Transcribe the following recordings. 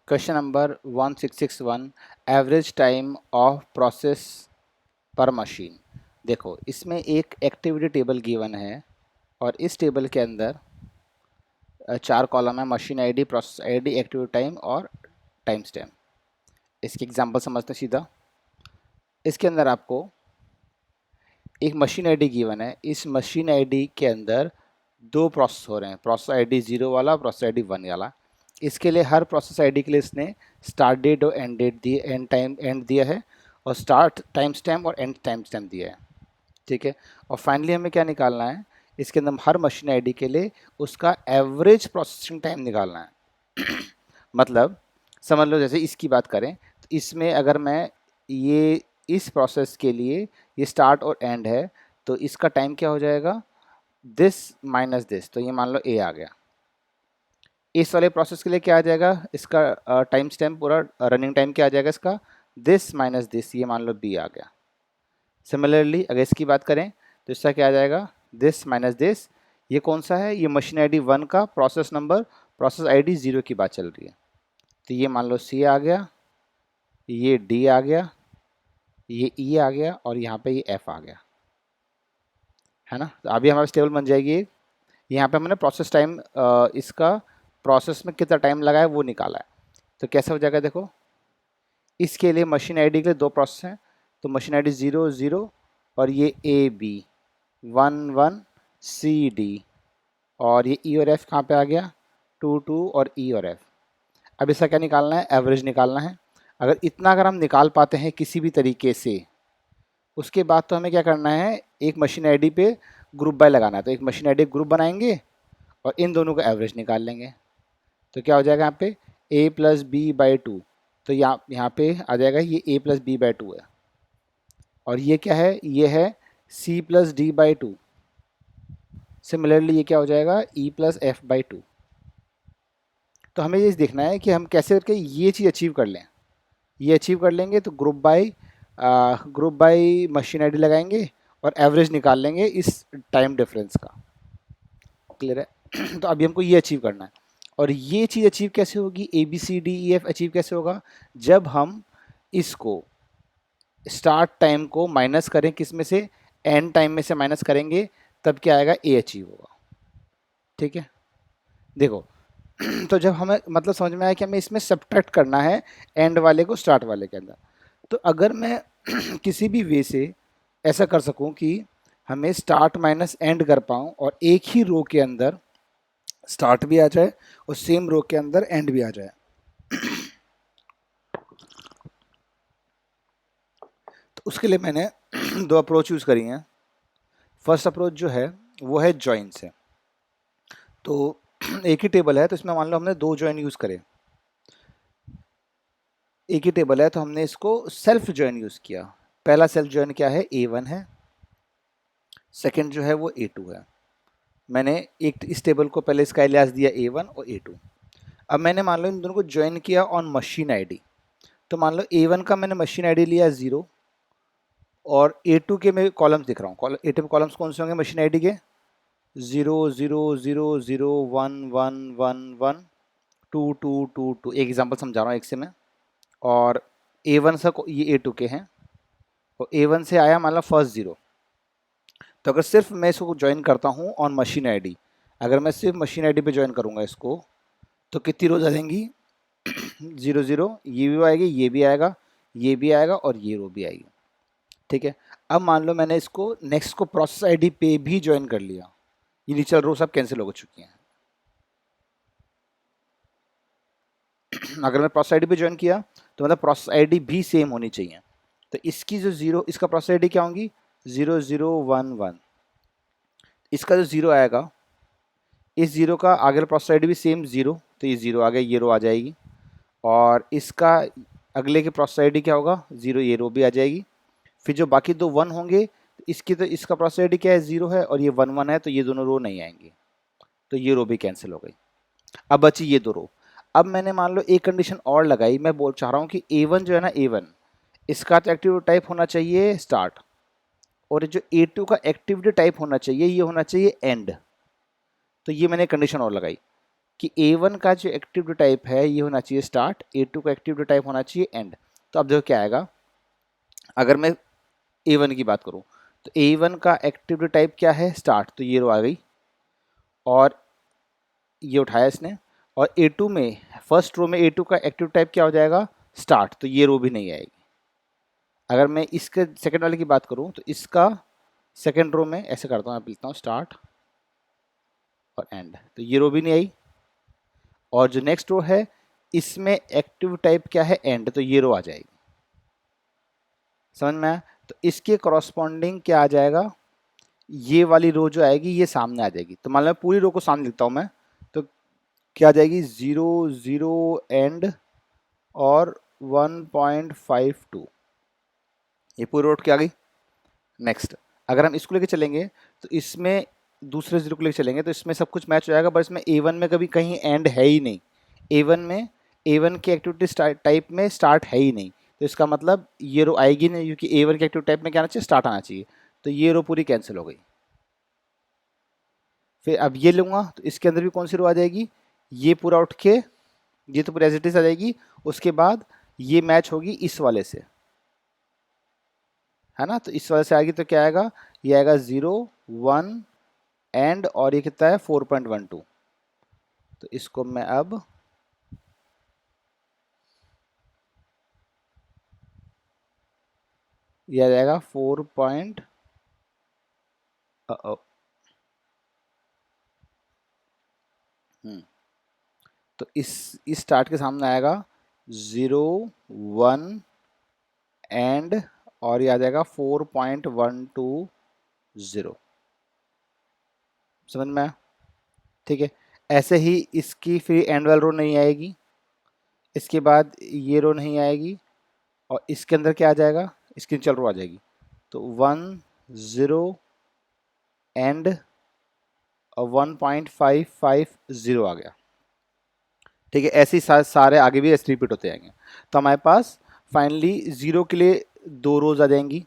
Question number 1661 average time of process पर machine. देखो इसमें एक एक्टिविटी टेबल गिवन है और इस टेबल के अंदर चार कॉलम है, machine ID, process ID, activity time और टाइम स्टैम्प। इसकी एग्जांपल समझते हैं सीधा। इसके अंदर आपको एक मशीन आईडी गिवन है। इस मशीन आईडी के अंदर दो प्रोसेस हो रहे हैं, प्रोसेस आईडी 0 वाला, प्रोसेस आईडी 1 वाला। इसके लिए हर प्रोसेस आईडी के लिए इसने स्टार्ट डेट और एंड डेट दिए, एंड टाइम एंड दिया है, और स्टार्ट टाइम स्टैम्प और एंड टाइम स्टैम्प दिया है। ठीक है। और फाइनली हमें क्या निकालना है, इसके अंदर हर मशीन आईडी के लिए उसका एवरेज प्रोसेसिंग टाइम निकालना है। मतलब समझ लो, जैसे इसकी बात करें तो इसमें अगर मैं ये इस प्रोसेस के लिए ये स्टार्ट और एंड है, तो इसका टाइम क्या हो जाएगा, दिस माइनस दिस। तो ये मान लो ए आ गया। इस वाले प्रोसेस के लिए क्या आ जाएगा, इसका टाइम स्टैम्प पूरा रनिंग टाइम क्या आ जाएगा इसका, दिस माइनस दिस, ये मान लो बी आ गया। सिमिलरली अगर इसकी बात करें तो इसका क्या आ जाएगा, दिस माइनस दिस। ये कौन सा है, ये मशीन आईडी 1 का प्रोसेस नंबर, प्रोसेस आईडी 0 की बात चल रही है। तो ये मान लो सी आ गया, ये डी आ गया, ये ई आ गया, और यहाँ पे ये एफ आ गया, है ना। तो अभी हमारे टेबल बन जाएगी। यहाँ पे हमने प्रोसेस टाइम, इसका प्रोसेस में कितना टाइम लगा है वो निकाला है। तो कैसे हो जाएगा, देखो इसके लिए मशीन आईडी के लिए दो प्रोसेस हैं, तो मशीन आईडी 0 0 और ये ए बी, 1 1 सी डी, और ये ई और एफ कहाँ पे आ गया, 2 2 और ई और एफ। अब इसका क्या निकालना है, एवरेज निकालना है। अगर हम निकाल पाते हैं किसी भी तरीके से, उसके बाद तो हमें क्या करना है, एक मशीन आईडी पे ग्रुप बाय लगाना है। तो एक मशीन आईडी ग्रुप बनाएंगे और इन दोनों का एवरेज निकाल लेंगे। तो क्या हो जाएगा यहाँ पे, a plus B by two. तो यहाँ पे आ जाएगा ये a plus B by two है, और ये क्या है, ये है c plus D by two. Similarly ये क्या हो जाएगा, e plus F by two. तो हमें ये देखना है कि हम कैसे करके ये चीज़ अचीव कर लें। ये अचीव कर लेंगे तो ग्रुप बाय मशीन आईडी लगाएंगे और एवरेज निकाल लेंगे इस टाइम डिफरेंस का। क्लियर है। तो अभी हमको ये अचीव करना है, और ये चीज़ अचीव कैसे होगी, A B C D E F achieve कैसे होगा, जब हम इसको स्टार्ट टाइम को माइनस करें, किस में से, एंड टाइम में से माइनस करेंगे, तब क्या आएगा, ए अचीव होगा। ठीक है। देखो तो जब हमें मतलब समझ में आया कि हमें इसमें सब्ट्रैक्ट करना है एंड वाले को स्टार्ट वाले के अंदर, तो अगर मैं किसी भी वे से ऐसा कर सकूं कि हमें स्टार्ट माइनस एंड कर पाऊं और एक ही रो के अंदर स्टार्ट भी आ जाए और सेम रो के अंदर एंड भी आ जाए, तो उसके लिए मैंने दो अप्रोच यूज़ करी हैं। फर्स्ट अप्रोच जो है वो है जॉइन से। तो एक ही टेबल है, तो इसमें मान लो हमने दो जॉइन यूज़ करे। एक ही टेबल है तो हमने इसको सेल्फ जॉइन यूज़ किया। पहला सेल्फ जॉइन क्या है, A1 है, सेकंड जो है वो A2 है। मैंने एक इस टेबल को पहले इसका एलियास दिया A1 और A2। अब मैंने मान लो इन दोनों को ज्वाइन किया ऑन मशीन आईडी। तो मान लो A1 का मैंने मशीन आईडी लिया 0, और A2 के मैं कॉलम्स दिख रहा हूँ। A2 के कॉलम्स कौन से होंगे मशीन आईडी के, 0 0 0 0 1 1 1 1 2 2 2 2। एक एग्जांपल समझा रहा हूँ एक से मैं। और A1 से ये A2 के हैं, और A1 से आया मान लो फर्स्ट 0। तो अगर सिर्फ मैं इसको ज्वाइन करता हूँ ऑन मशीन आईडी, अगर मैं सिर्फ मशीन आईडी पे ज्वाइन करूँगा इसको, तो कितनी रोज आ जाएंगी, 0 0, ये भी आएगी, ये भी आएगा, ये भी आएगा, और ये रो भी आएगी। ठीक है। अब मान लो मैंने इसको नेक्स्ट को प्रोसेस आईडी पे भी ज्वाइन कर लिया, ये नीचे रो सब कैंसिल हो चुकी हैं। अगर मैं प्रोसेस आईडी पे ज्वाइन किया तो मतलब प्रोसेस आईडी भी सेम होनी चाहिए। तो इसकी जो 0, इसका प्रोसेस आईडी क्या होंगी, 0 0 1 1। इसका जो 0 आएगा, इस 0 का आगे प्रोसेस आईडी भी सेम 0, तो ये 0 आ गया, ये रो आ जाएगी। और इसका अगले के प्रोसेस आईडी क्या होगा, 0, ये रो भी आ जाएगी। फिर जो बाकी दो 1 होंगे, इसकी तो इसका प्रोसेस आईडी क्या है, 0 है, और ये 1 1 है, तो ये दोनों रो नहीं आएंगे, तो ये रो भी कैंसिल हो गई। अब बची ये दो रो। अब मैंने मान लो एक कंडीशन और लगाई, मैं बोल चाह रहा हूँ कि A1 जो है ना, A1 इसका तो एक्टिविटी टाइप होना चाहिए स्टार्ट, और जो A2 का एक्टिविटी टाइप होना चाहिए, ये होना चाहिए एंड। तो ये मैंने कंडीशन और लगाई कि A1 का जो एक्टिव टाइप है ये होना चाहिए स्टार्ट, A2 का एक्टिव टाइप होना चाहिए एंड। तो अब देखो क्या आएगा, अगर मैं A1 की बात करूं तो A1 का एक्टिव टाइप क्या है स्टार्ट, तो ये रो आ गई और ये उठाया इसने। और A2 में फर्स्ट रो में A2 का एक्टिव टाइप क्या हो जाएगा स्टार्ट, तो ये रो भी नहीं आएगी। अगर मैं इसके सेकंड वाले की बात करूं तो इसका सेकंड रो में ऐसे करता हूँ, मैं लिखता हूँ स्टार्ट और एंड, तो ये रो भी नहीं आई। और जो नेक्स्ट रो है इसमें एक्टिव टाइप क्या है एंड, तो ये रो आ जाएगी। समझ में आया? तो इसके कॉरस्पॉन्डिंग क्या आ जाएगा, ये वाली रो जो आएगी ये सामने आ जाएगी। तो मान लो पूरी रो को सामने लिखता हूँ मैं, तो क्या आ जाएगी 0 0 एंड और 1.52, ये पूरी रो क्या आ गई। नेक्स्ट अगर हम इसको लेके चलेंगे तो इसमें दूसरे जीरो को लेके चलेंगे तो इसमें सब कुछ मैच हो जाएगा, पर इसमें A1 में कभी कहीं एंड है ही नहीं। A1 में A1 की एक्टिविटी टाइप में स्टार्ट है ही नहीं, तो इसका मतलब ये रो आएगी नहीं, क्योंकि A1 की एक्टिविटी टाइप में क्या आना चाहिए स्टार्ट आना चाहिए। तो ये रो पूरी कैंसिल हो गई। फिर अब ये लूँगा तो इसके अंदर भी कौन सी रो आ जाएगी, ये पूरा उठ के ये तो पूरी एज इट इज आ जाएगी। उसके बाद ये मैच होगी इस वाले से, है ना, तो इस वाले से आएगी तो क्या आएगा, ये आएगा 0 1 एंड और ये कितना है 4.12। तो इसको मैं अब ये आ जाएगा 4 पॉइंट तो इस स्टार्ट के सामने आएगा 0 1 एंड और ये आ जाएगा 4.120। समझ में आया? ठीक है, ऐसे ही इसकी फिर एंड वाल रो नहीं आएगी, इसके बाद ये रो नहीं आएगी और इसके अंदर क्या आ जाएगा, इसकी चल रो आ जाएगी। तो 1 0 एंड 1.550 आ गया। ठीक है, ऐसे ही सारे आगे भी ऐसे रिपीट होते जाएंगे। तो हमारे पास फाइनली 0 के लिए 2 रोज आ जाएंगी,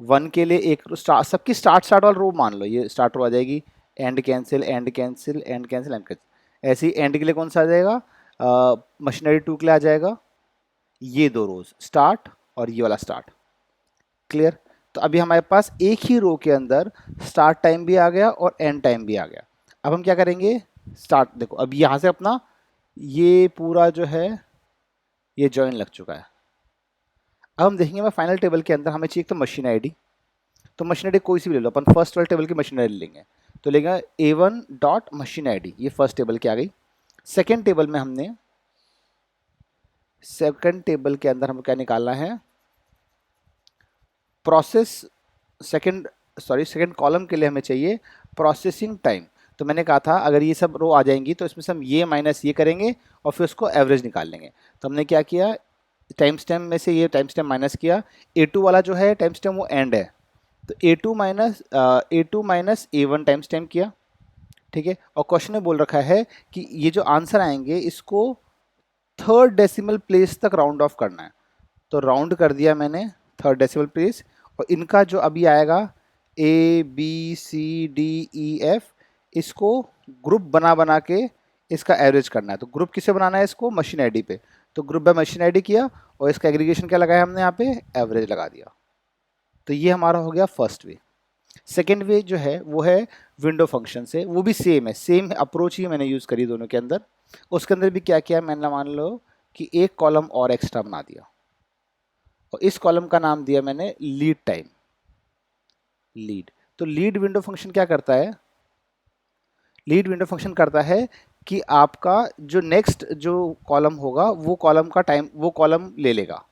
1 के लिए एक सबकी स्टार्ट स्टार्ट वाला रो मान लो, ये स्टार्ट रो आ जाएगी, and cancel and cancel and cancel and cancel. ऐसे ही एंड के लिए कौन सा आ जाएगा, मशीनरी 2 के लिए आ जाएगा ये 2 रोज स्टार्ट और ये वाला स्टार्ट। क्लियर? तो अभी हमारे पास एक ही रो के अंदर स्टार्ट टाइम भी आ गया और एंड टाइम भी आ गया। अब हम क्या करेंगे, स्टार्ट देखो अब यहाँ से अपना ये पूरा जो है ये जॉइन लग चुका है। अब हम देखेंगे मैं फाइनल टेबल के अंदर हमें चाहिए तो मशीन आईडी, तो मशीन आईडी कोई सी भी ले लो, अपन फर्स्ट वाले टेबल की मशीन आईडी लेंगे। तो लेगा A1 डॉट मशीन आईडी, ये फर्स्ट टेबल की आ गई। सेकेंड टेबल में हमने सेकंड टेबल के अंदर हमको क्या निकालना है, प्रोसेस सेकंड कॉलम के लिए हमें चाहिए प्रोसेसिंग टाइम। तो मैंने कहा था अगर ये सब रो आ जाएंगी तो इसमें से हम ये माइनस ये करेंगे और फिर उसको एवरेज निकाल लेंगे। तो हमने क्या किया, टाइम स्टैम्प में से ये टाइम स्टैम्प माइनस किया, A2 वाला जो है टाइम स्टैम्प वो एंड है, तो A2 minus A1 time stamp किया। ठीक है, और क्वेश्चन में बोल रखा है कि ये जो आंसर आएंगे इसको थर्ड डेसिमल प्लेस तक राउंड ऑफ करना है। तो राउंड कर दिया मैंने थर्ड डेसिमल प्लेस, और इनका जो अभी आएगा A B C D E F, इसको ग्रुप बना बना के इसका एवरेज करना है। तो ग्रुप किसे बनाना है, इसको मशीन आईडी पे, तो ग्रुप बाय मशीन आईडी किया और इसका एग्रीगेशन क्या लगाया हमने यहाँ पे, एवरेज लगा दिया। तो ये हमारा हो गया फर्स्ट वे। सेकेंड वे जो है वो है विंडो फंक्शन से, वो भी सेम है, सेम अप्रोच ही मैंने यूज़ करी दोनों के अंदर। उसके अंदर भी क्या किया मैंने, मान लो कि एक कॉलम और एक्स्ट्रा बना दिया और इस कॉलम का नाम दिया मैंने लीड टाइम, लीड। तो लीड विंडो फंक्शन क्या करता है, लीड विंडो फंक्शन करता है कि आपका जो नेक्स्ट जो कॉलम होगा वो कॉलम का टाइम, वो कॉलम ले लेगा,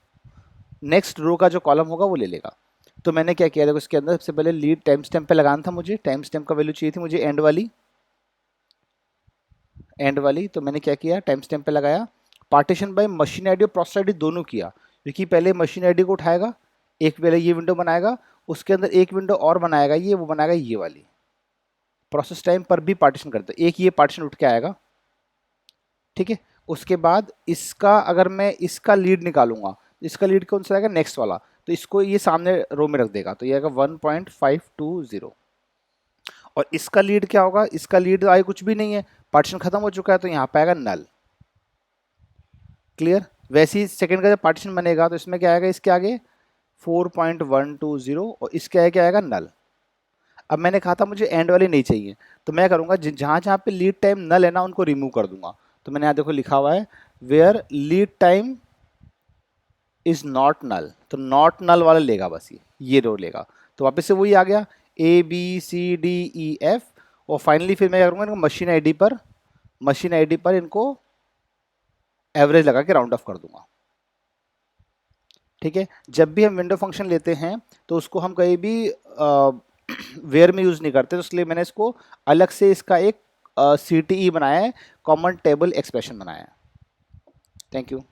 नेक्स्ट रो का जो कॉलम होगा वो ले लेगा। तो मैंने क्या किया, देखो इसके अंदर सबसे पहले लीड टाइम स्टैम्प पे लगाना था मुझे, टाइम स्टैम्प का वैल्यू चाहिए थी मुझे एंड वाली, एंड वाली। तो मैंने क्या किया, टाइम स्टैम्प पे लगाया, पार्टीशन बाय मशीन आईडी और प्रोसेस आईडी दोनों किया, क्योंकि पहले मशीन आईडी को उठाएगा, एक पहले ये विंडो बनाएगा, उसके अंदर एक विंडो और बनाएगा, ये वो बनाएगा ये वाली, प्रोसेस टाइम पर भी पार्टीशन करता है, एक ये पार्टीशन उठ के आएगा। ठीक है, उसके बाद इसका अगर मैं इसका लीड निकालूंगा, इसका लीड कौन सा आएगा, नेक्स्ट वाला, तो इसको ये सामने रो में रख देगा, तो ये आएगा 1.520। और इसका लीड क्या होगा, इसका लीड आगे कुछ भी नहीं है, पार्टीशन खत्म हो चुका है, तो यहाँ पे आएगा नल। क्लियर। वैसे ही सेकंड का जब पार्टीशन बनेगा तो इसमें क्या आएगा, इसके आगे 4.120 और इसके आगे क्या आएगा, नल। अब मैंने कहा था मुझे एंड वाली नहीं चाहिए, तो मैं करूँगा जहाँ जहाँ पे लीड टाइम नल है ना उनको रिमूव कर दूंगा। तो मैंने यहाँ देखो लिखा हुआ है where lead time is not null, तो नॉट नल वाला लेगा बस, ये रो लेगा। तो वापस से वही आ गया ABCDEF, और फाइनली फिर मैं क्या करूँगा, इनको मशीन आईडी पर इनको एवरेज लगा के राउंड ऑफ कर दूंगा। ठीक है। जब भी हम विंडो फंक्शन लेते हैं तो उसको हम कहीं भी वेयर में यूज़ नहीं करते, तो इसलिए मैंने इसको अलग से इसका एक CTE बनाया है, कॉमन टेबल एक्सप्रेशन बनाया है। Thank you.